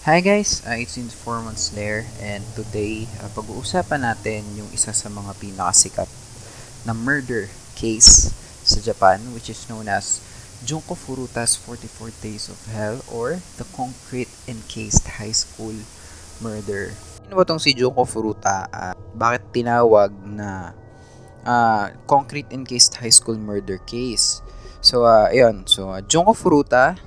Hi guys, it's in 4 months there and today pag-uusapan natin yung isa sa mga pinakasikat na murder case sa Japan which is known as Junko Furuta's 44 Days of Hell or the Concrete Encased High School Murder. Ano ba tong si Junko Furuta? Bakit tinawag na Concrete Encased High School Murder Case? So, ayun. So, Junko Furuta,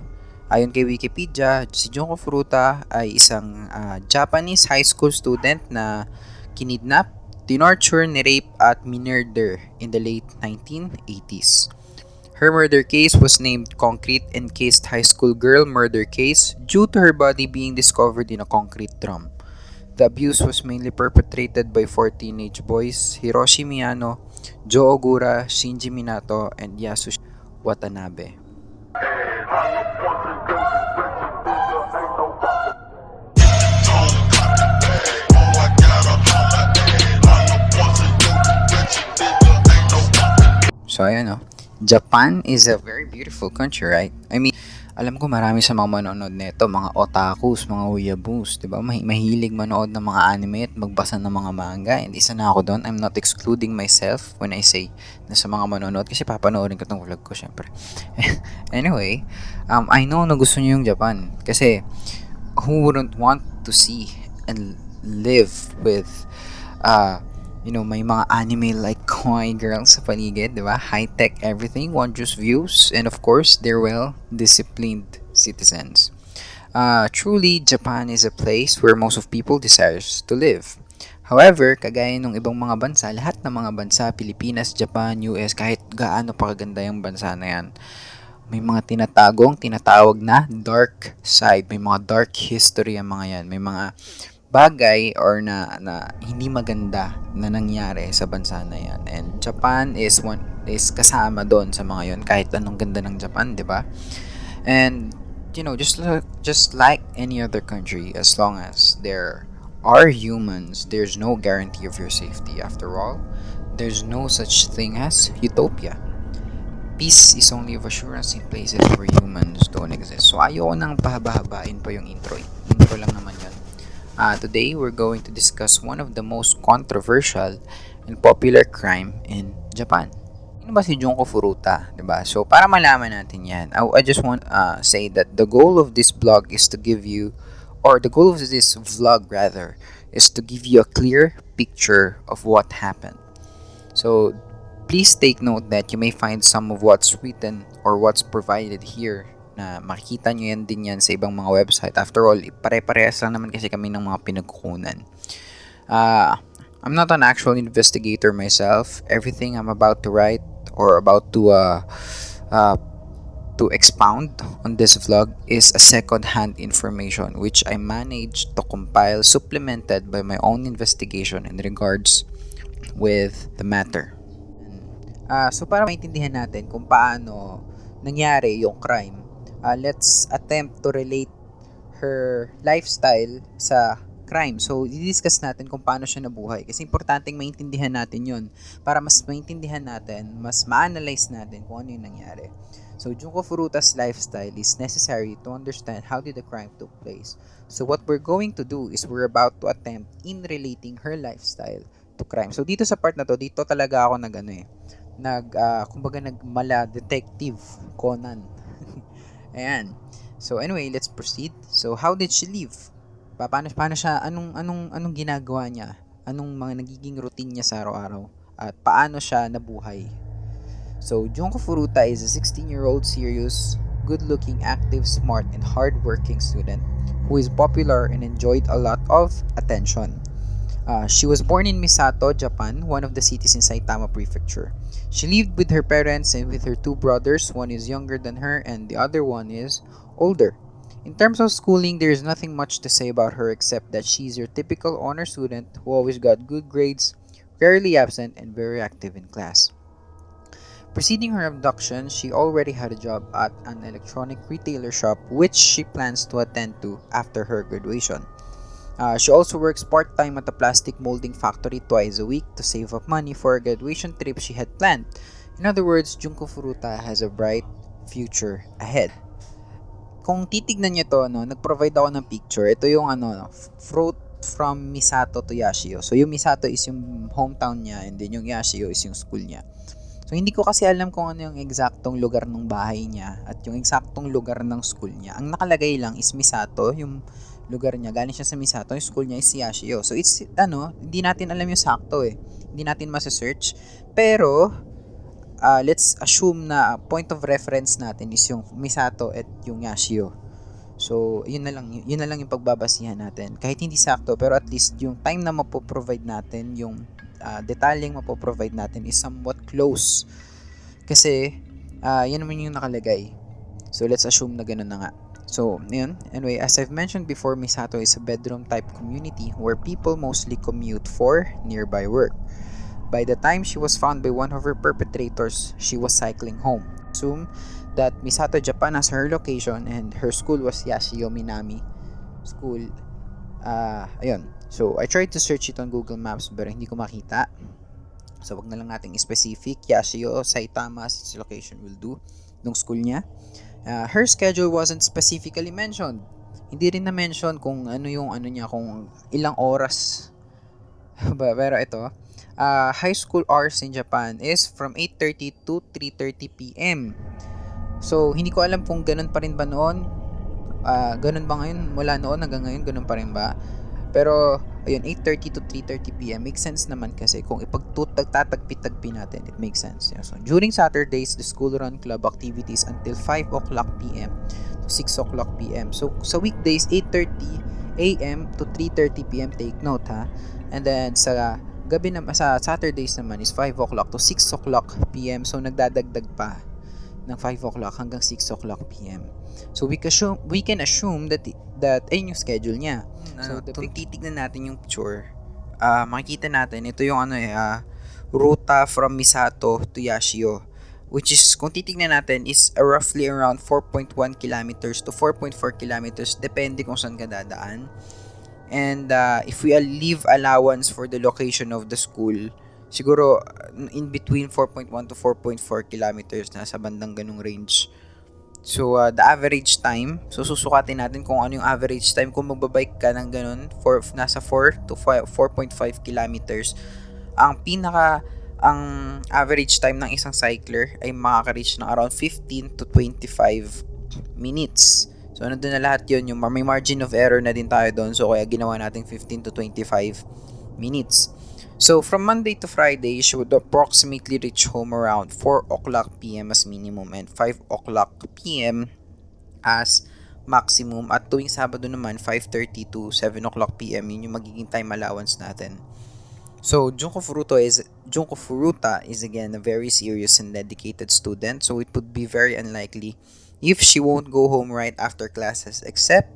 ayon kay Wikipedia, si Junko Furuta ay isang Japanese high school student na kinidnap, tinorture, ni-rape at minurder in the late 1980s. Her murder case was named Concrete Encased High School Girl Murder Case due to her body being discovered in a concrete drum. The abuse was mainly perpetrated by 4 teenage boys, Hiroshi Miyano, Joe Ogura, Shinji Minato, and Yasushi Watanabe. So, ayan o. Japan is a very beautiful country, right? I mean, alam ko marami sa mga manonood nito, mga otakus, mga weeaboos, diba? Mahilig manood ng mga anime at magbasa ng mga manga. And isa na ako doon. I'm not excluding myself when I say na sa mga manonood kasi papanoorin ko tong vlog ko, syempre. Anyway, I know na gusto niyo yung Japan kasi who wouldn't want to see and live with may mga anime like kawaii girls sa paligid, di ba? High-tech everything, wondrous views, and of course, they're well-disciplined citizens. Truly, Japan is a place where most of people desires to live. However, kagaya ng ibang mga bansa, lahat ng mga bansa, Pilipinas, Japan, US, kahit gaano pa kaganda yung bansa na yan, may mga tinatawag na dark side, may mga dark history ang mga yan, may mga bagay or na hindi maganda na nangyari sa bansa na yan. And Japan is kasama doon sa mga yon kahit anong ganda ng Japan, 'di ba? And just like any other country, as long as there are humans, there's no guarantee of your safety. After all, there's no such thing as Utopia. Peace is only of assurance in places where humans don't exist. So ayoko nang pahaba-habain pa yung intro. Intro lang naman yun. Today, we're going to discuss one of the most controversial and popular crime in Japan. Ano ba si Junko Furuta? Diba? So, para malaman natin yan, I just want to say that the goal of this blog is to give you, or the goal of this vlog rather, is to give you a clear picture of what happened. So, please take note that you may find some of what's written or what's provided here na makikita nyo yan din yan sa ibang mga website. After all, pare-parehas lang naman kasi kami ng mga pinagkukunan. I'm not an actual investigator myself. Everything I'm about to write or about to expound on this vlog is a second-hand information which I managed to compile, supplemented by my own investigation in regards with the matter. So para maintindihan natin kung paano nangyari yung crime, let's attempt to relate her lifestyle sa crime. So, i-discuss natin kung paano siya nabuhay. Kasi importanteng maintindihan natin yon para mas maintindihan natin, mas ma-analyze natin kung ano yung nangyari. So, Junko Furuta's lifestyle is necessary to understand how did the crime took place. So, what we're going to do is we're about to attempt in relating her lifestyle to crime. So, dito sa part na to, dito talaga ako kumbaga nagmala detective Conan. Ayan. So anyway, let's proceed. So how did she live? Paano siya anong ginagawa niya? Anong mga nagiging routine niya sa araw-araw? At paano siya nabuhay? So Junko Furuta is a 16-year-old serious, good-looking, active, smart, and hard-working student who is popular and enjoyed a lot of attention. She was born in Misato, Japan, one of the cities in Saitama Prefecture. She lived with her parents and with her 2 brothers. One is younger than her and the other one is older. In terms of schooling, there is nothing much to say about her except that she's your typical honor student who always got good grades, rarely absent, and very active in class. Preceding her abduction, she already had a job at an electronic retailer shop which she plans to attend to after her graduation. She also works part-time at a plastic molding factory twice a week to save up money for a graduation trip she had planned. In other words, Junko Furuta has a bright future ahead. kung titignan nyo to, no, nag-provide ako ng picture. Ito yung fruit from Misato to Yashio. So yung Misato is yung hometown niya, and then yung Yashio is yung school niya. So hindi ko kasi alam kung ano yung eksaktong lugar ng bahay niya at yung eksaktong lugar ng school niya. Ang nakalagay lang is Misato, yung lugar niya. Galing siya sa Misato, yung school niya is Yashio. So it's hindi natin alam yung sakto eh. Hindi natin masa-search. Pero let's assume na point of reference natin is yung Misato at yung Yashio. So yun na lang yung pagbabasihan natin. Kahit hindi sakto, pero at least yung time na mapoprovide natin, yung detalyeng mapoprovide natin is somewhat close. Kasi yan naman yung nakalagay. So let's assume na ganun na nga. So yun, anyway, as I've mentioned before, Misato is a bedroom type community where people mostly commute for nearby work. By the time she was found by one of her perpetrators, she was cycling home. Assume that Misato, Japan as her location and her school was Yashio Minami School. Ayun. So, I tried to search it on Google Maps pero hindi ko makita. So, wag na lang nating specific. Yashio, Saitama, its location will do. Nung school niya. Her schedule wasn't specifically mentioned. Hindi rin na-mention kung ano yung niya, kung ilang oras. Pero ito, high school hours in Japan is from 8:30 to 3:30 p.m. So, hindi ko alam kung ganun pa rin ba noon. Ganun ba ngayon? Mula noon hanggang ngayon, ganun pa rin ba? Pero, ayun, 8:30 to 3:30 p.m. Makes sense naman kasi kung ipagtatagpi-tagpi natin, it makes sense. Yeah. So, during Saturdays, the school run club activities until 5 o'clock p.m. to 6 o'clock p.m. So, sa weekdays, 8:30 a.m. to 3:30 p.m. Take note, ha? And then, sa gabi naman, sa Saturdays naman is 5 o'clock to 6 o'clock p.m. So, nagdadagdag pa ng 5 o'clock hanggang 6 o'clock p.m. So we can assume that ayun yung schedule niya. So kung titignan natin yung picture, makikita natin ito yung ruta from Misato to Yashio, which is kung titignan natin is roughly around 4.1 kilometers to 4.4 kilometers depende kung saan ka dadaan. And if we leave allowance for the location of the school, siguro in between 4.1 to 4.4 kilometers na sa bandang ganung range. So, the average time, so susukatin natin kung ano yung average time kung magbabike ka ng ganun nasa 4 to 4.5 kilometers. Ang average time ng isang cycler ay makaka-reach ng around 15 to 25 minutes. So, nandun na lahat yun, yung may margin of error na din tayo doon. So, kaya ginawa natin 15 to 25 minutes. So, from Monday to Friday, she would approximately reach home around 4 o'clock p.m. as minimum and 5 o'clock p.m. as maximum. At tuwing Sabado naman, 5:30 to 7 o'clock p.m. Yun yung magiging time allowance natin. So, Junko Furuta is again a very serious and dedicated student. So, it would be very unlikely if she won't go home right after classes except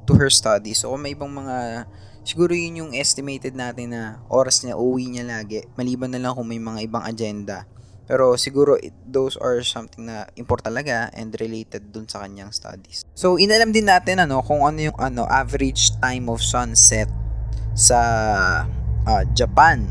to her studies. So, kung may ibang mga siguro yun yung estimated natin na oras niya, uwi niya lagi. Maliban na lang kung may mga ibang agenda. Pero siguro those are something na important talaga and related dun sa kanyang studies. So inalam din natin kung ano yung average time of sunset sa Japan.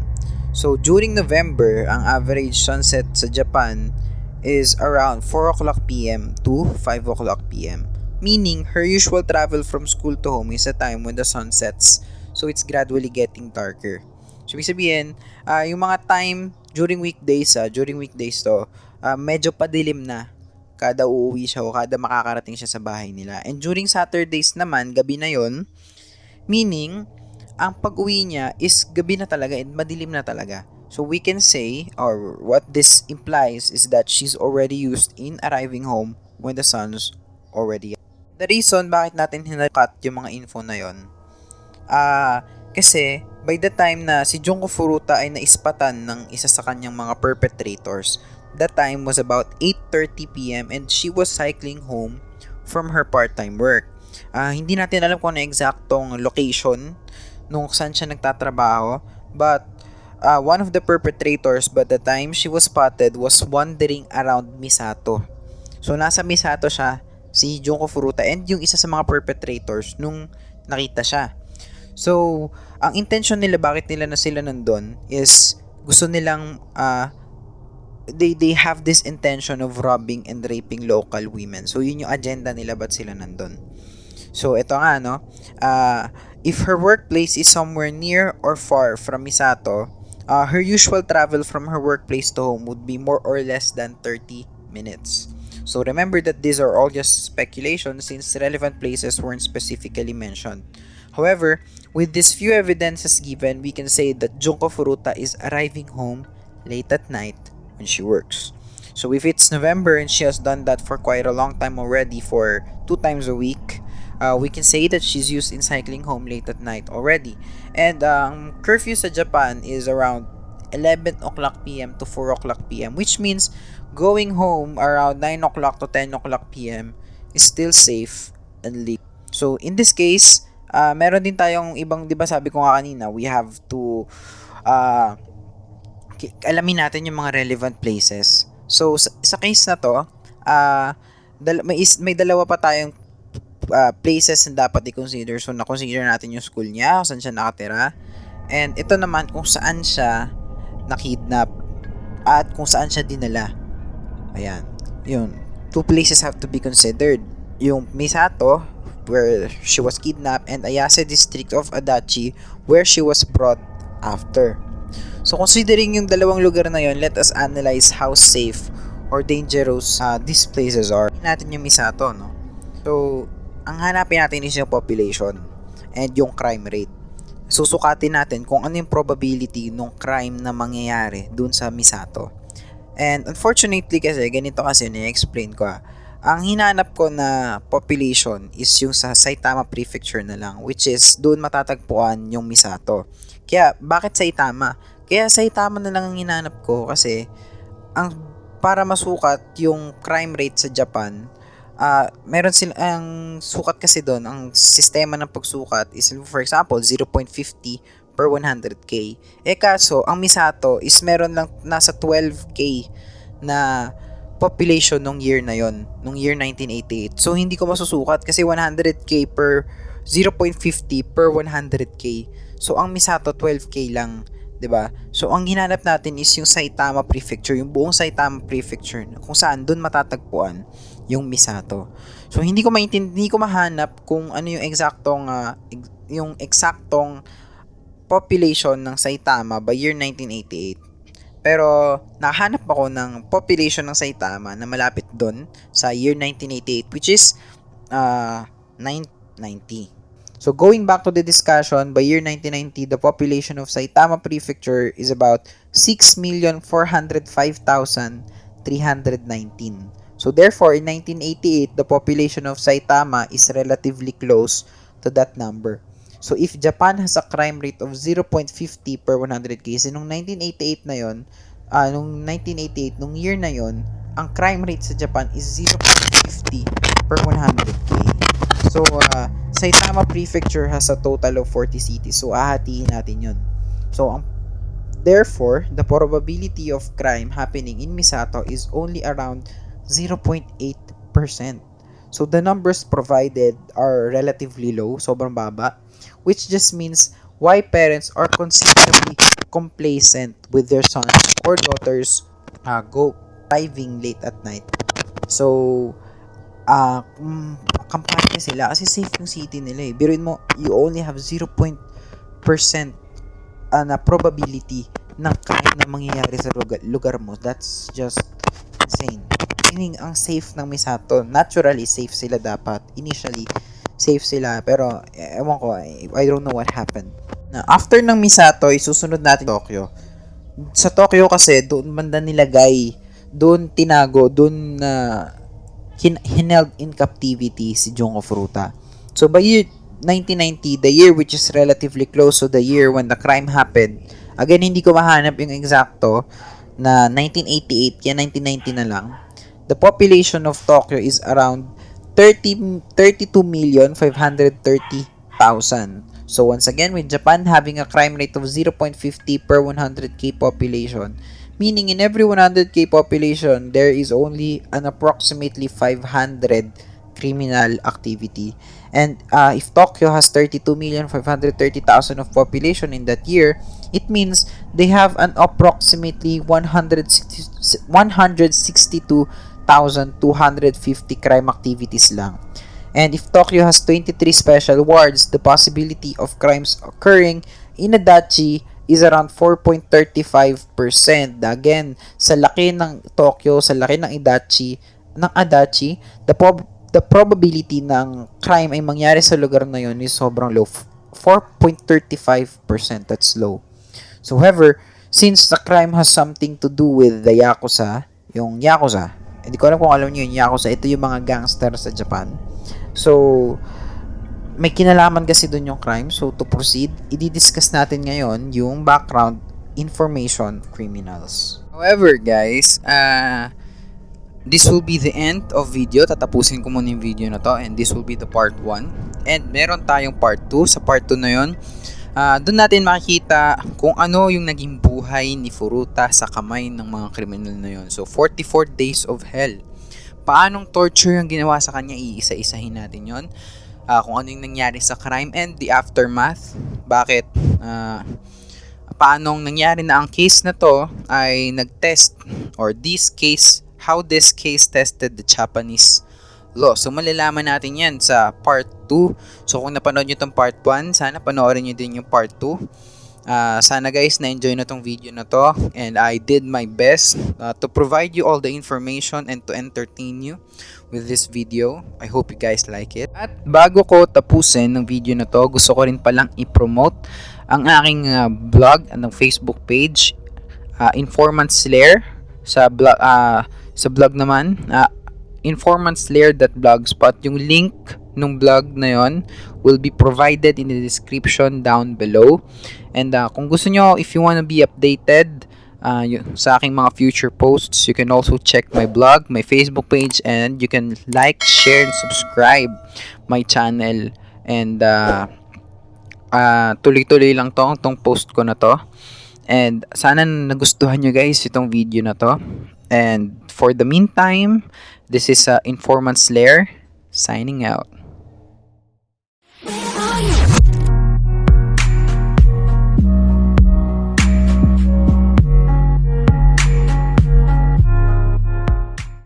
So during November, ang average sunset sa Japan is around 4 o'clock p.m. to 5 o'clock p.m. Meaning her usual travel from school to home is a time when the sun sets. So, it's gradually getting darker. So, ibig sabihin, yung mga time during weekdays to, medyo padilim na kada uuwi siya o kada makakarating siya sa bahay nila. And during Saturdays naman, gabi na yon, meaning, ang pag-uwi niya is gabi na talaga and madilim na talaga. So, we can say, or what this implies is that she's already used in arriving home when the sun's already up. The reason bakit natin hinakat yung mga info na yon, kasi by the time na si Junko Furuta ay naispatan ng isa sa kanyang mga perpetrators, that time was about 8:30 p.m. and she was cycling home from her part-time work. Hindi natin alam kung ano eksaktong location nung saan siya nagtatrabaho, but one of the perpetrators by the time she was spotted was wandering around Misato. So nasa Misato siya, si Junko Furuta and yung isa sa mga perpetrators nung nakita siya. So, ang intention nila bakit nila na sila nandun is gusto nilang they have this intention of robbing and raping local women. So yun yung agenda nila, ba't sila nandun. So ito nga, no, if her workplace is somewhere near or far from Misato, her usual travel from her workplace to home would be more or less than 30 minutes. So remember that these are all just speculation since relevant places weren't specifically mentioned. However, with these few evidences given, we can say that Junko Furuta is arriving home late at night when she works. So if it's November and she has done that for quite a long time already, for 2 times a week, we can say that she's used in cycling home late at night already. And curfew sa Japan is around 11 o'clock p.m. to 4 o'clock p.m. which means going home around 9 o'clock to 10 o'clock p.m. is still safe and legal. So in this case, meron din tayong ibang, di ba sabi ko nga kanina, we have to alamin natin yung mga relevant places. So sa case na to, may dalawa pa tayong places na dapat i-consider. So na-consider natin yung school niya, kung saan siya nakatira, and ito naman kung saan siya na-kidnap at kung saan siya dinala. Ayan, yun. 2 places have to be considered. Yung Misato, where she was kidnapped, and Ayase district of Adachi, where she was brought after. So considering yung dalawang lugar na yon, let us analyze how safe or dangerous these places are. Natin yung Misato, no? So ang hanapin natin is yung population and yung crime rate. Susukatin natin kung ano yung probability ng crime na mangyayari dun sa Misato. And unfortunately kasi, ganito kasi ni-explain ko. Ang hinanap ko na population is yung sa Saitama Prefecture na lang, which is doon matatagpuan yung Misato. Kaya bakit Saitama? Kaya Saitama na lang ang hinanap ko kasi para masukat yung crime rate sa Japan, meron silang sukat kasi doon. Ang sistema ng pagsukat is, for example, 0.50 per 100k. Kaso, ang Misato is meron lang nasa 12k na population nung year na yon, nung year 1988. So, hindi ko masusukat kasi 100k per 0.50 per 100k. So, ang Misato 12k lang, 'di ba? So, ang hinanap natin is yung Saitama Prefecture, yung buong Saitama Prefecture kung saan doon matatagpuan yung Misato. So, hindi ko mahanap kung ano yung eksaktong population ng Saitama by year 1988. Pero nakahanap ako ng population ng Saitama na malapit doon sa year 1988, which is 990. So going back to the discussion, by year 1990, the population of Saitama Prefecture is about 6,405,319. So therefore, in 1988, the population of Saitama is relatively close to that number. So if Japan has a crime rate of 0.50 per 100k, so nung 1988 na yon, nung year na yon, ang crime rate sa Japan is 0.50 per 100k. So Saitama Prefecture has a total of 40 cities. So ahatiin natin yun. So therefore, the probability of crime happening in Misato is only around 0.8%. So the numbers provided are relatively low, sobrang baba, which just means why parents are considerably complacent with their sons or daughters go driving late at night. So kampanya sila kasi safe yung city nila eh. Biruin mo, you only have 0% na probability ng crime na mangyayari sa lugar mo. That's just insane. Meaning, ang safe ng Misato, naturally safe sila dapat. Initially, safe sila. Pero, ewan ko, I don't know what happened. Now, after ng Misato, isusunod natin Tokyo. Sa Tokyo kasi, doon banda nilagay, doon tinago, doon hineld in captivity si Junko Furuta. So by year 1990, the year which is relatively close to the year when the crime happened, again hindi ko mahanap yung eksakto na 1988, kaya 1990 na lang. The population of Tokyo is around 32,530,000. So once again, with Japan having a crime rate of 0.50 per 100k population, meaning in every 100k population, there is only an approximately 500 criminal activity. And if Tokyo has 32,530,000 of population in that year, it means they have an approximately 162,250 crime activities lang. And if Tokyo has 23 special wards, the possibility of crimes occurring in Adachi is around 4.35%. Again, sa laki ng Tokyo, sa laki ng Adachi, the probability ng crime ay mangyari sa lugar na yun is sobrang low. 4.35%. That's low. So, however, since the crime has something to do with the Yakuza, yung Yakuza, hindi ko alam kung alam niyo yung Yakuza, ito yung mga gangster sa Japan. So, may kinalaman kasi dun yung crime. So, to proceed, i-discuss natin ngayon yung background information criminals. However, guys, this will be the end of video. Tatapusin ko muna yung video na to, and this will be the part 1. And meron tayong part 2. Sa part 2 na yun, doon natin makikita kung ano yung naging buhay ni Furuta sa kamay ng mga kriminal na yun. So, 44 days of hell. Paanong torture yung ginawa sa kanya, iisa-isahin natin yon. Kung ano yung nangyari sa crime and the aftermath. Bakit? Paanong nangyari na ang case na to ay nag-test, or how this case tested the Japanese law. So, malalaman natin yan sa part 2. So, kung napanood nyo itong part 1, sana panoorin nyo din yung part 2. Sana guys, na-enjoy na tong video na to, and I did my best to provide you all the information and to entertain you with this video. I hope you guys like it. At bago ko tapusin ng video na to, gusto ko rin palang i-promote ang aking blog ng Facebook page, Informant Slayer. Sa blog naman, informantslayer.blogspot. Yung link nung blog na yon will be provided in the description down below. And kung gusto nyo, if you wanna be updated sa aking mga future posts, you can also check my blog, my Facebook page, and you can like, share, and subscribe my channel. And tuloy-tuloy lang tong post ko na to. And sana nagustuhan nyo guys itong video na to. And for the meantime, this is Informant Slayer signing out.